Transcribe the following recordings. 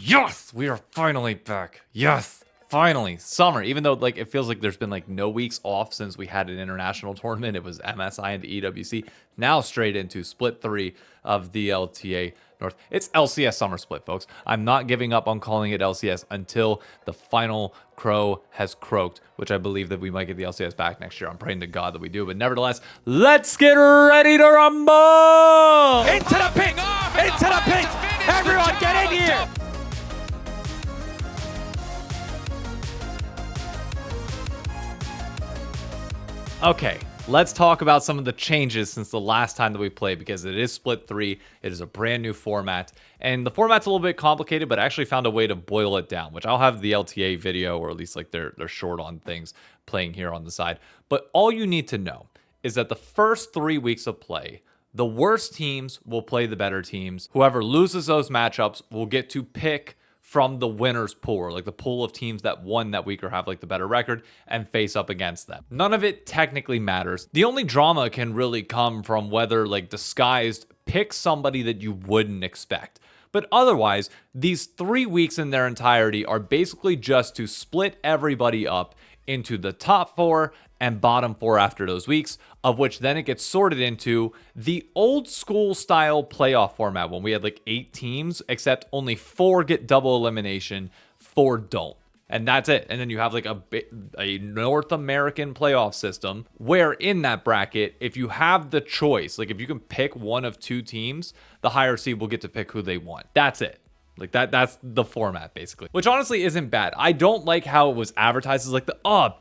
Yes, we are finally back. Yes, finally. Summer, even though like it feels like there's been like no weeks off since we had an international tournament. It was MSI and EWC. Now straight into split 3 of the LTA North. It's LCS Summer Split, folks. I'm not giving up on calling it LCS until the final crow has croaked, which I believe that we might get the LCS back next year. I'm praying to God that we do, but nevertheless, let's get ready to rumble! Into the pit! Into the pit! Everyone get in here! Okay, let's talk about some of the changes since the last time that we played, because it is split 3. It is a brand new format, and the format's a little bit complicated, but I actually found a way to boil it down, which I'll have the LTA video, or at least like they're short on things playing here on the side. But all you need to know is that the first 3 weeks of play, the worst teams will play the better teams. Whoever loses those matchups will get to pick from the winner's pool, or like the pool of teams that won that week or have like the better record, and face up against them. None of it technically matters. The only drama can really come from whether like Disguised picks somebody that you wouldn't expect. But otherwise, these 3 weeks in their entirety are basically just to split everybody up into the top 4 and bottom 4 after those weeks, of which then it gets sorted into the old school style playoff format when we had like 8 teams, except only 4 get double elimination, 4 don't. And that's it. And then you have like a North American playoff system where in that bracket, if you have the choice, like if you can pick one of 2 teams, the higher seed will get to pick who they want. That's it. Like that's the format basically, which honestly isn't bad. I don't like how it was advertised as like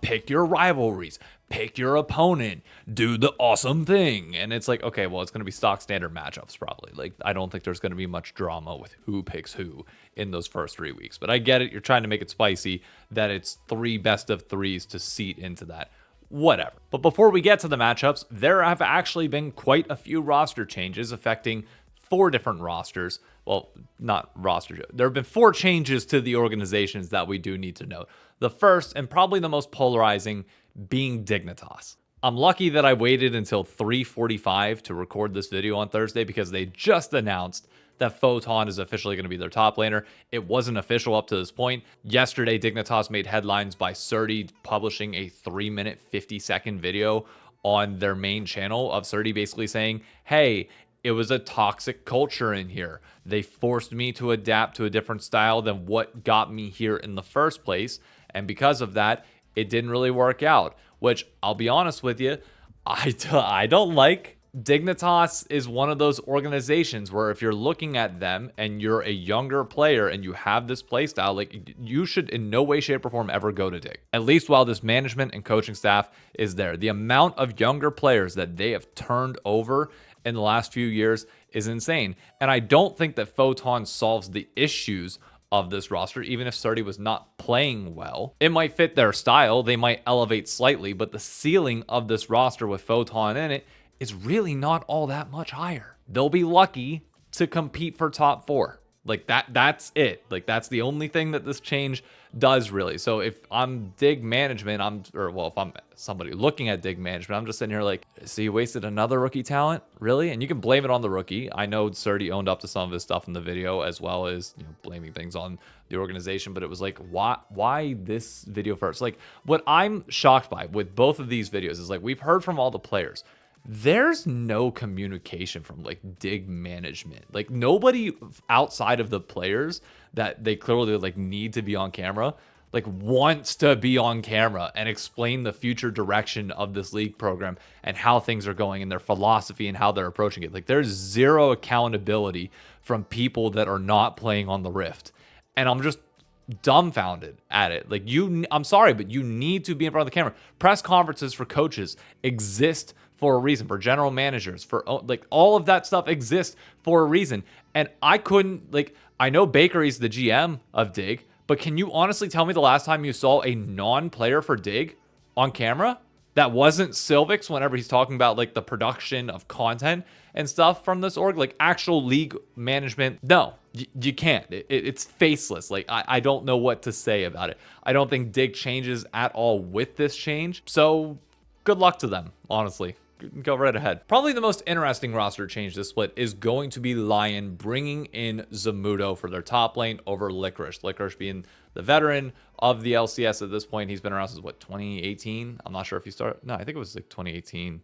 pick your rivalries, pick your opponent, do the awesome thing. And it's like, okay, well, it's going to be stock standard matchups probably. Like, I don't think there's going to be much drama with who picks who in those first 3 weeks, but I get it. You're trying to make it spicy that it's 3 best of 3s to seat into that. Whatever. But before we get to the matchups, there have actually been quite a few roster changes affecting 4 different rosters. Well, not roster. There have been 4 changes to the organizations that we do need to note. The first, and probably the most polarizing, being Dignitas. I'm lucky that I waited until 3:45 to record this video on Thursday, because they just announced that Photon is officially going to be their top laner. It wasn't official up to this point. Yesterday, Dignitas made headlines by Surdy publishing a 3-minute, 50-second video on their main channel of Surdy basically saying, hey, it was a toxic culture in here. They forced me to adapt to a different style than what got me here in the first place. And because of that, it didn't really work out, which I'll be honest with you, I don't like. Dignitas is one of those organizations where if you're looking at them and you're a younger player and you have this play style, like you should in no way, shape, or form ever go to Dig. At least while this management and coaching staff is there. The amount of younger players that they have turned over in the last few years is insane. And I don't think that Photon solves the issues of this roster, even if Surdy was not playing well. It might fit their style, they might elevate slightly, but the ceiling of this roster with Photon in it is really not all that much higher. They'll be lucky to compete for top 4. Like that's it. Like that's the only thing that this change does really. So if I'm Dig management, if I'm somebody looking at Dig management, I'm just sitting here like, so you wasted another rookie talent? Really? And you can blame it on the rookie. I know Surdy owned up to some of his stuff in the video, as well as, blaming things on the organization, but it was like, why this video first? Like what I'm shocked by with both of these videos is like, we've heard from all the players. There's no communication from like Dig management. Like nobody outside of the players that they clearly like need to be on camera, like wants to be on camera and explain the future direction of this league program and how things are going and their philosophy and how they're approaching it. Like there's zero accountability from people that are not playing on the Rift. And I'm just dumbfounded at it. Like I'm sorry, but you need to be in front of the camera. Press conferences for coaches exist for a reason, for general managers, for like all of that stuff exists for a reason. And I couldn't, like, I know Bakery's the GM of Dig, but can you honestly tell me the last time you saw a non-player for Dig on camera that wasn't Sylvix whenever he's talking about like the production of content and stuff from this org, like actual league management? No, you can't. It's faceless. Like I don't know what to say about it. I don't think Dig changes at all with this change. So good luck to them, honestly. go right ahead. Probably the most interesting roster change this split is going to be Lion bringing in Zamudo for their top lane over Licorice. Licorice being the veteran of the LCS at this point. He's been around since, what, 2018? I'm not sure if he started. No, I think it was like 2018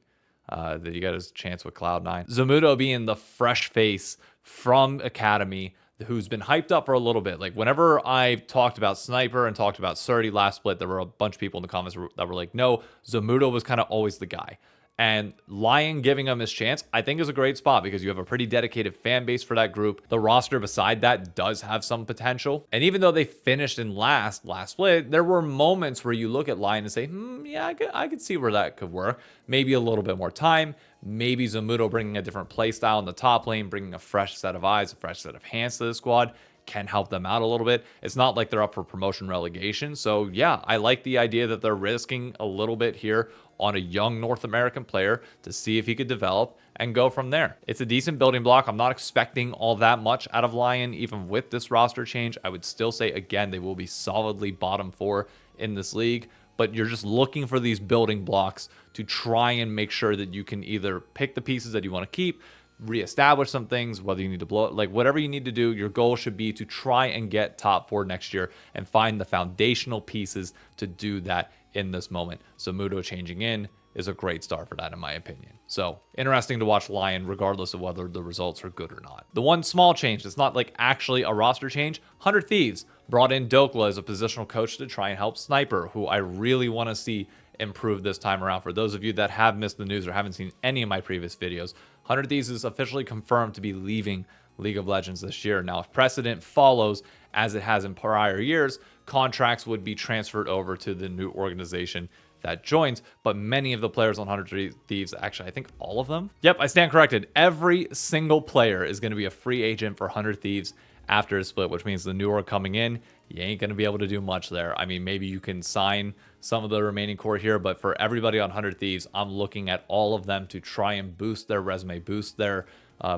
that he got his chance with Cloud9. Zamudo being the fresh face from Academy, who's been hyped up for a little bit. Like, whenever I talked about Sniper and talked about Surdy last split, there were a bunch of people in the comments that were like, no, Zamudo was kind of always the guy. And Lion giving him his chance, I think, is a great spot because you have a pretty dedicated fan base for that group. The roster beside that does have some potential. And even though they finished in last split, there were moments where you look at Lion and say, yeah, I could see where that could work. Maybe a little bit more time. Maybe Zamudo bringing a different play style in the top lane, bringing a fresh set of eyes, a fresh set of hands to the squad can help them out a little bit. It's not like they're up for promotion relegation. So yeah, I like the idea that they're risking a little bit here on a young North American player to see if he could develop and go from there. It's a decent building block. I'm not expecting all that much out of Lion, even with this roster change. I would still say, again, they will be solidly bottom 4 in this league, but you're just looking for these building blocks to try and make sure that you can either pick the pieces that you want to keep, reestablish some things, whether you need to blow it, like whatever you need to do, your goal should be to try and get top 4 next year and find the foundational pieces to do that in this moment. So Zamudo changing in is a great start for that, in my opinion. So interesting to watch Lion, regardless of whether the results are good or not. The one small change that's not like actually a roster change, 100 Thieves brought in Dokla as a positional coach to try and help Sniper, who I really want to see improve this time around. For those of you that have missed the news or haven't seen any of my previous videos, 100 Thieves is officially confirmed to be leaving League of Legends this year. Now, if precedent follows, as it has in prior years, contracts would be transferred over to the new organization that joins, but many of the players on 100 Thieves, actually, I think all of them. Yep, I stand corrected. Every single player is going to be a free agent for 100 Thieves after a split, which means the new org coming in, you ain't going to be able to do much there. I mean, maybe you can sign some of the remaining core here, but for everybody on 100 Thieves, I'm looking at all of them to try and boost their resume, boost their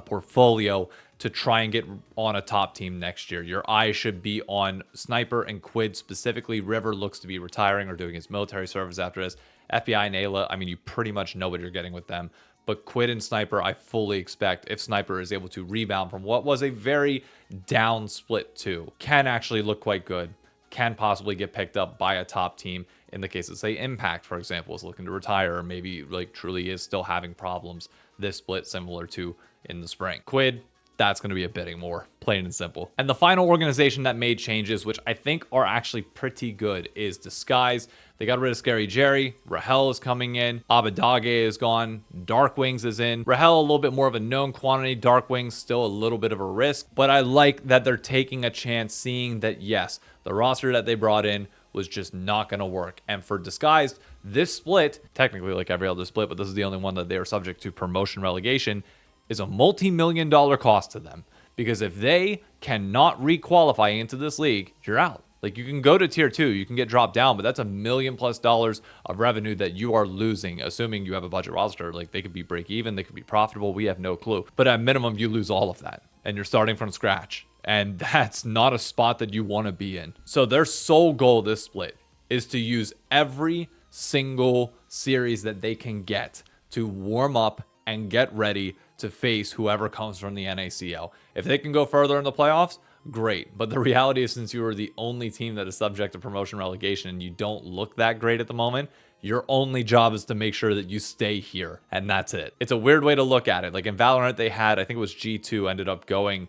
portfolio to try and get on a top team next year. Your eyes should be on Sniper and Quid specifically. River looks to be retiring or doing his military service after this. FBI and Ayla, I mean, you pretty much know what you're getting with them. But Quid and Sniper, I fully expect, if Sniper is able to rebound from what was a very down split 2, can actually look quite good, can possibly get picked up by a top team. In the case of, say, Impact, for example, is looking to retire, or maybe like truly is still having problems this split, similar to in the spring. Quid, that's going to be a bidding war, plain and simple. And the final organization that made changes, which I think are actually pretty good, is Disguise. They got rid of Scary Jerry. Rahel is coming in. Abadage is gone. Darkwings is in. Rahel, a little bit more of a known quantity. Darkwings, still a little bit of a risk. But I like that they're taking a chance, seeing that, yes, the roster that they brought in was just not going to work. And for Disguised, this split, technically like every other split, but this is the only one that they are subject to promotion relegation, is a multi-million-dollar cost to them. Because if they cannot re-qualify into this league, you're out. Like, you can go to tier 2, you can get dropped down, but that's $1 million+ of revenue that you are losing, assuming you have a budget roster. Like, they could be break even, they could be profitable, we have no clue. But at minimum, you lose all of that, and you're starting from scratch. And that's not a spot that you want to be in. So their sole goal this split is to use every single series that they can get to warm up and get ready to face whoever comes from the NACL. If they can go further in the playoffs, great. But the reality is, since you are the only team that is subject to promotion relegation and you don't look that great at the moment, your only job is to make sure that you stay here, and that's it. It's a weird way to look at it. Like in Valorant, they had, I think it was G2 ended up going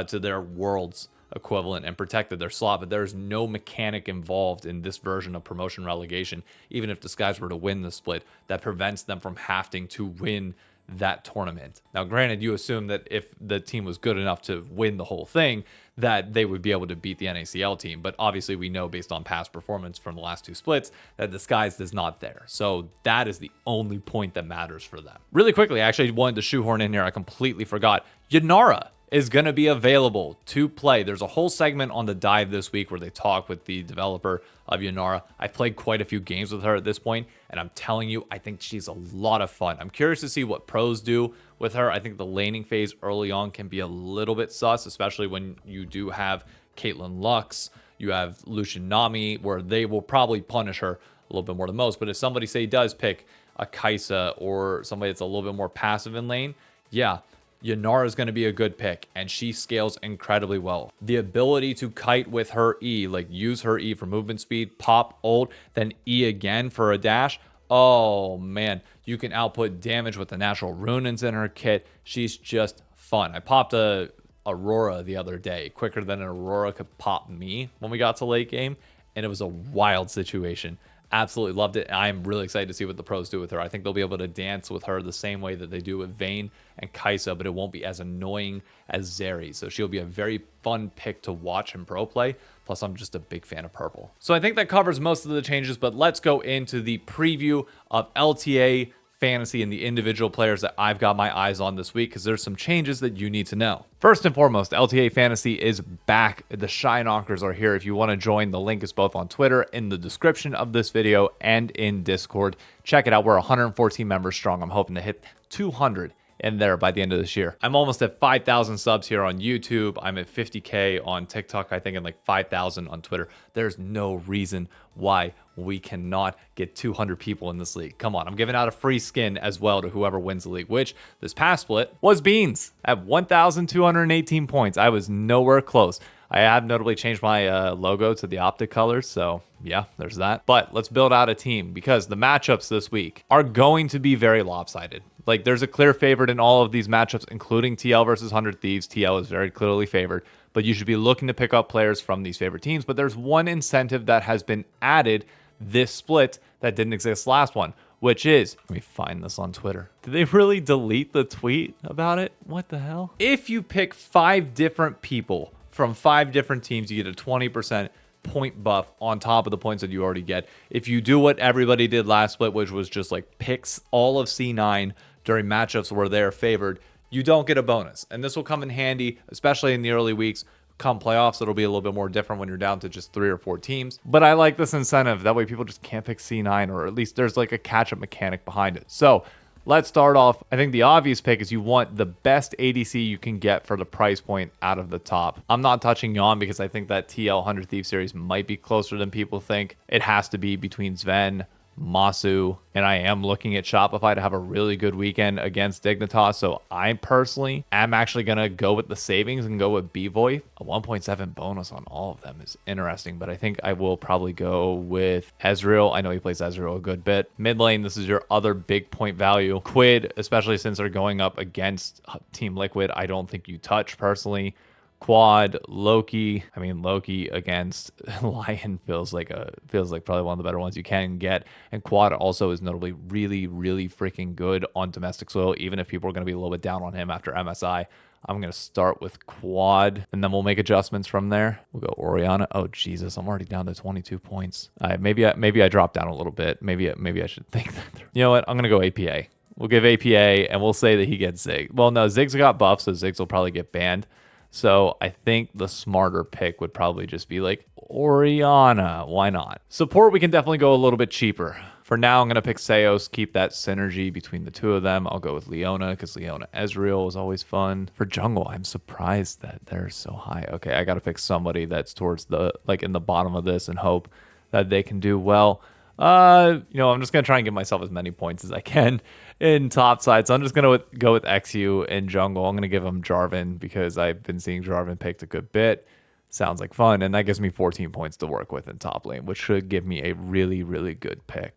to their Worlds equivalent and protected their slot, but there's no mechanic involved in this version of promotion relegation, even if Disguise were to win the split, that prevents them from having to win that tournament. Now, granted, you assume that if the team was good enough to win the whole thing, that they would be able to beat the NACL team. But obviously, we know based on past performance from the last 2 splits that Disguised is not there. So that is the only point that matters for them. Really quickly, I actually wanted to shoehorn in here. I completely forgot. Yara is going to be available to play. There's a whole segment on the dive this week where they talk with the developer of Yara. I've played quite a few games with her at this point, and I'm telling you, I think she's a lot of fun. I'm curious to see what pros do with her. I think the laning phase early on can be a little bit sus, especially when you do have Caitlyn Lux, you have Lucian Nami, where they will probably punish her a little bit more than most. But if somebody, say, does pick a Kai'Sa or somebody that's a little bit more passive in lane, yeah, Yara is going to be a good pick, and she scales incredibly well. The ability to kite with her E, like use her E for movement speed, pop, ult, then E again for a dash. Oh man, you can output damage with the natural runins in her kit. She's just fun. I popped a Aurora the other day, quicker than an Aurora could pop me when we got to late game, and it was a wild situation. Absolutely loved it. I am really excited to see what the pros do with her. I think they'll be able to dance with her the same way that they do with Vayne and Kai'Sa, but it won't be as annoying as Zeri. So she'll be a very fun pick to watch in pro play. Plus, I'm just a big fan of purple. So I think that covers most of the changes, but let's go into the preview of LTA Fantasy and the individual players that I've got my eyes on this week, because there's some changes that you need to know. First and foremost, LTA Fantasy is back. The Shy Knockers are here. If you want to join, the link is both on Twitter, in the description of this video, and in Discord. Check it out. We're 114 members strong. I'm hoping to hit 200 in there by the end of this year. I'm almost at 5,000 subs here on YouTube. I'm at 50K on TikTok, I think, and like 5,000 on Twitter. There's no reason why we cannot get 200 people in this league. Come on, I'm giving out a free skin as well to whoever wins the league, which this past split was Beans at 1,218 points. I was nowhere close. I have notably changed my logo to the Optic colors, so yeah, there's that. But let's build out a team, because the matchups this week are going to be very lopsided. Like, there's a clear favorite in all of these matchups, including TL versus 100 Thieves. TL is very clearly favored, but you should be looking to pick up players from these favorite teams. But there's one incentive that has been added this split that didn't exist last one, which is, let me find this on Twitter. Did they really delete the tweet about it? What the hell? If you pick 5 different people from 5 different teams, you get a 20% point buff on top of the points that you already get. If you do what everybody did last split, which was just like picks all of C9 during matchups where they're favored, you don't get a bonus. And this will come in handy, especially in the early weeks. Come playoffs, it'll be a little bit more different when you're down to just 3 or 4 teams. But I like this incentive. That way people just can't pick C9, or at least there's like a catch-up mechanic behind it. So let's start off. I think the obvious pick is you want the best ADC you can get for the price point out of the top. I'm not touching Yon because I think that TL 100 Thieves series might be closer than people think. It has to be between Sven, Masu, and I am looking at Shopify to have a really good weekend against Dignitas. So I personally am actually going to go with the savings and go with Bvoy. A 1.7 bonus on all of them is interesting, but I think I will probably go with Ezreal. I know he plays Ezreal a good bit. Mid lane, this is your other big point value. Quid, especially since they're going up against Team Liquid, I don't think you touch personally. Quad, Loki. I mean, Loki against Lion feels like probably one of the better ones you can get. And Quad also is notably really, really freaking good on domestic soil, even if people are going to be a little bit down on him after MSI. I'm going to start with Quad, and then we'll make adjustments from there. We'll go Orianna. Oh, Jesus, I'm already down to 22 points. Maybe I dropped down a little bit. Maybe I should think that through. You know what? I'm going to go APA. We'll give APA, and we'll say that he gets Zig. Well, no, Zig's got buffs, so Ziggs will probably get banned. So I think the smarter pick would probably just be like Orianna. Why not? Support, we can definitely go a little bit cheaper. For now, I'm going to pick Seos, keep that synergy between the two of them. I'll go with Leona because Leona Ezreal is always fun. For jungle, I'm surprised that they're so high. Okay, I got to pick somebody that's towards the, like in the bottom of this and hope that they can do well. I'm just going to try and give myself as many points as I can in top side. So I'm just going to go with XU in jungle. I'm going to give him Jarvan because I've been seeing Jarvan picked a good bit. Sounds like fun. And that gives me 14 points to work with in top lane, which should give me a really, really good pick.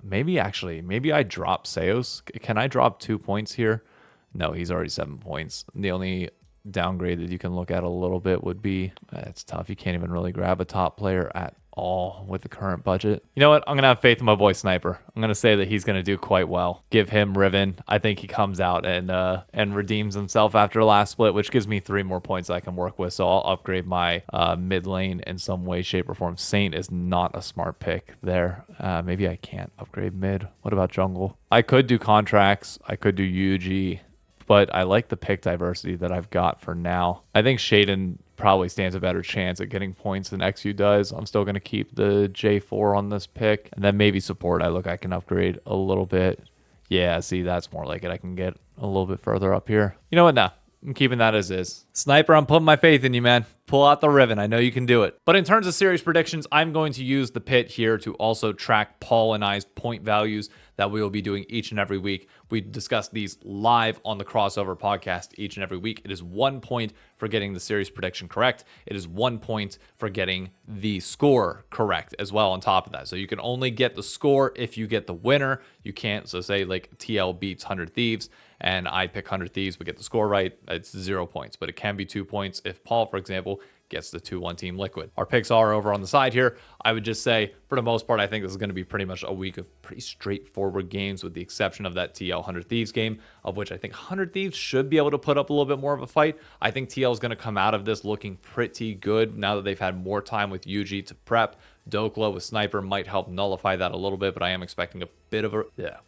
Maybe I drop Seos. Can I drop 2 points here? No, he's already 7 points. The only downgrade that you can look at a little bit would be, it's tough. You can't even really grab a top player at all with the current budget. You know what? I'm going to have faith in my boy Sniper. I'm going to say that he's going to do quite well. Give him Riven. I think he comes out and redeems himself after the last split, which gives me 3 more points I can work with. So I'll upgrade my mid lane in some way, shape, or form. Saint is not a smart pick there. Maybe I can't upgrade mid. What about jungle? I could do contracts. I could do UG. But I like the pick diversity that I've got for now. I think Shaden probably stands a better chance at getting points than XU does. I'm still going to keep the J4 on this pick. And then maybe support. I can upgrade a little bit. Yeah, see, that's more like it. I can get a little bit further up here. You know what? Nah, I'm keeping that as is. Sniper, I'm putting my faith in you, man. Pull out the Riven. I know you can do it. But in terms of series predictions, I'm going to use the pit here to also track Paul and I's point values. that we will be doing each and every week. We discuss these live on the Crossover podcast each and every week. It is 1 point for getting the series prediction correct. It is 1 point for getting the score correct as well on top of that. So you can only get the score if you get the winner. You can't, so say like TL beats 100 Thieves and I pick 100 Thieves but get the score right, it's 0 points. But it can be 2 points if Paul, for example, gets the 2-1 Team Liquid. Our picks are over on the side here. I would just say, for the most part, I think this is going to be pretty much a week of pretty straightforward games with the exception of that TL 100 Thieves game, of which I think 100 Thieves should be able to put up a little bit more of a fight. I think TL is going to come out of this looking pretty good now that they've had more time with Yuji to prep. Dokla with Sniper might help nullify that a little bit, but I am expecting a bit of a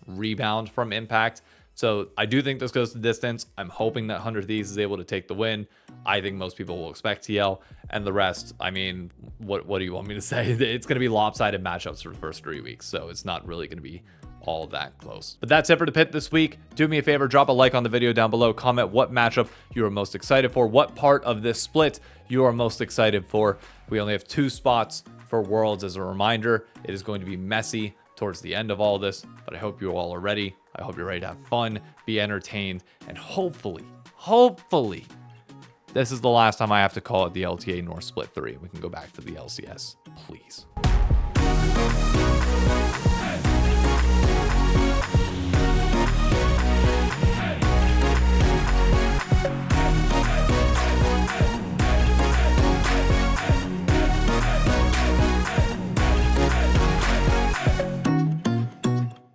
rebound from Impact. So I do think this goes the distance. I'm hoping that 100 Thieves is able to take the win. I think most people will expect TL. And the rest, I mean, what do you want me to say? It's going to be lopsided matchups for the first 3 weeks. So it's not really going to be all that close. But that's it for the pit this week. Do me a favor, drop a like on the video down below. Comment what matchup you are most excited for. What part of this split you are most excited for. We only have 2 spots for Worlds as a reminder. It is going to be messy towards the end of all this, but I hope you all are ready. I hope you're ready to have fun, be entertained, and hopefully, this is the last time I have to call it the LTA North Split 3. We can go back to the LCS, please.